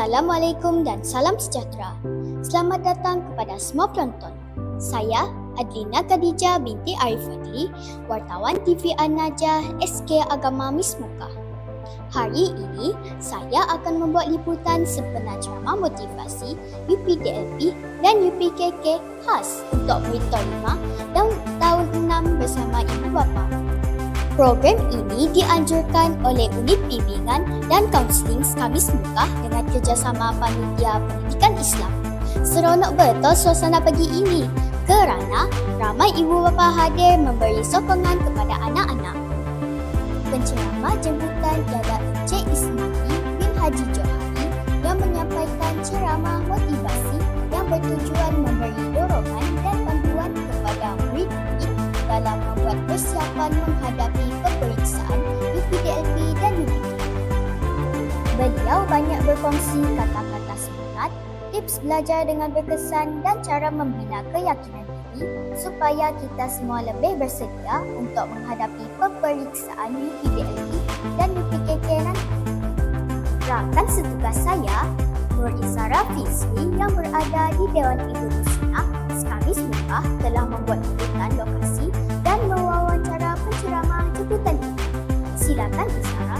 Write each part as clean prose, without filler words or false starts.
Assalamualaikum dan salam sejahtera. Selamat datang kepada semua penonton. Saya Adlina Khadijah binti Arif Fadli, wartawan TV An-Najah SK Agama Mismuka. Hari ini saya akan membuat liputan sempena ceramah motivasi UPDLP dan UPKK khas untuk murid tahun 5 dan tahun 6 bersama ibu bapa. Program ini dianjurkan oleh Unit Bimbingan dan Kaunseling Kamis Muka dengan kerjasama Panitia Pendidikan Islam. Seronok betul suasana pagi ini kerana ramai ibu bapa hadir memberi sokongan kepada anak-anak. Penceramah jemputan ialah Encik Ismail bin Haji Johari yang menyampaikan ceramah motivasi yang bertujuan memberi dorongan dan panduan kepada murid-murid dalam membuat persiapan menghadapi peperiksaan UPDLP dan UPKK. Beliau banyak berkongsi kata-kata semangat, tips belajar dengan berkesan dan cara membina keyakinan diri supaya kita semua lebih bersedia untuk menghadapi peperiksaan UPDLP dan UPKK nanti. Rakan setugas saya, Nur Izara Fizli yang berada di Dewan Ibu Muslimah Kamis Muka telah membuat liputan lokasi dan mewawancara penceramah jemputan ini. Silakan Izara.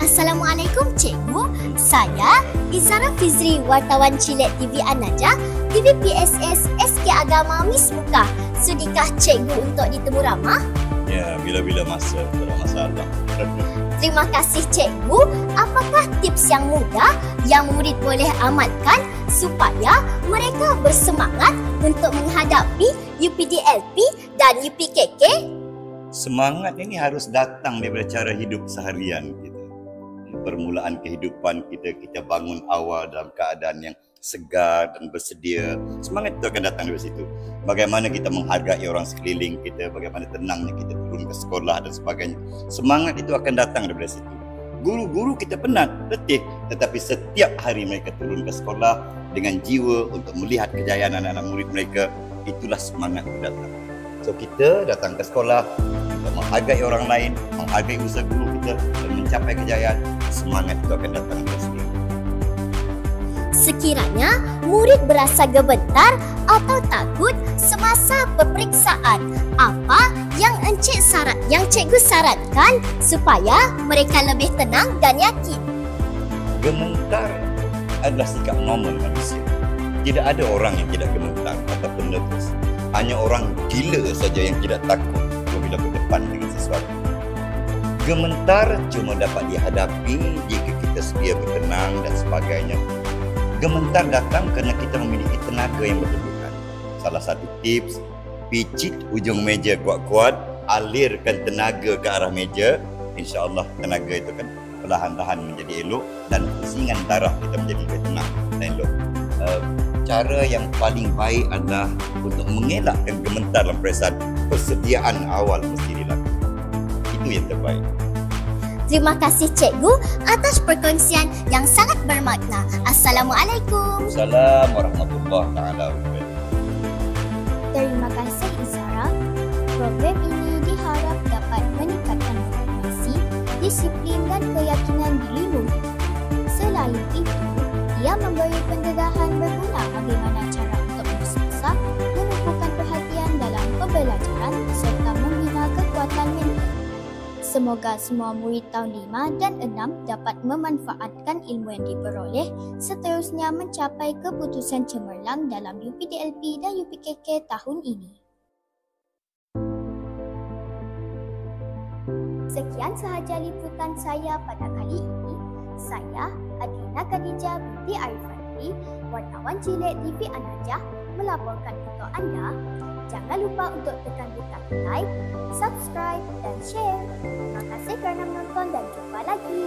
Assalamualaikum Cikgu. Saya Izara Fizri, wartawan Cilet TV An-Najah, TV PSS SK Agama Mismuka. Sudikah Cikgu untuk ditemu ramah? Ya, bila-bila masa, tak ada masalah. Terima kasih Cikgu. Apakah tips yang mudah yang murid boleh amalkan supaya mereka bersemangat untuk menghadapi UPDLP dan UPKK? Semangat ini harus datang daripada cara hidup seharian kita. Permulaan kehidupan kita bangun awal dalam keadaan yang segar dan bersedia. Semangat itu akan datang dari situ. Bagaimana kita menghargai orang sekeliling kita, bagaimana tenangnya kita turun ke sekolah dan sebagainya. Semangat itu akan datang dari situ. Guru-guru kita penat, letih, tetapi setiap hari mereka turun ke sekolah dengan jiwa untuk melihat kejayaan anak-anak murid mereka. Itulah semangat itu datang. So kita datang ke sekolah untuk menghargai orang lain, menghargai usaha guru kita dan mencapai kejayaan. Semangat itu akan datang dari sendiri. Sekiranya murid berasa gemetar atau takut semasa peperiksaan, apa yang cikgu syaratkan supaya mereka lebih tenang dan yakin? Gemetar adalah sikap normal manusia. Tidak ada orang yang tidak gemetar ataupun nervous. Hanya orang gila saja yang tidak takut apabila berdepan dengan sesuatu. Gemetar cuma dapat dihadapi jika kita sedia bertenang dan sebagainya. Gemetar datang kerana kita memiliki tenaga yang berlebihan. Salah satu tips, picit ujung meja kuat-kuat, alirkan tenaga ke arah meja. InsyaAllah tenaga itu kan perlahan-lahan menjadi elok dan pusingan darah kita menjadi lebih tenang dan elok. Cara yang paling baik adalah untuk mengelakkan gemetar dalam perasaan, persediaan awal mesti dilakukan. Itu yang terbaik. Terima kasih Cikgu atas perkongsian yang sangat bermakna. Assalamualaikum. Assalamualaikum warahmatullahi wabarakatuh. Terima kasih Izara. Program ini diharap dapat meningkatkan motivasi, disiplin dan keyakinan diri murid. Selain itu, ia memberi pendedahan berguna bagaimana cara untuk berusaha, menumpukan perhatian dalam pembelajaran serta membina kekuatan mental. Semoga semua murid tahun 5 dan 6 dapat memanfaatkan ilmu yang diperoleh seterusnya mencapai keputusan cemerlang dalam UPDLP dan UPKK tahun ini. Sekian sahaja liputan saya pada kali ini. Saya Adlina Khadijah binti Arif Fadli, wartawan Cilet TV An-Najah melaporkan untuk anda. Jangan lupa untuk tekan butang like, subscribe dan share. Terima kasih kerana menonton dan jumpa lagi.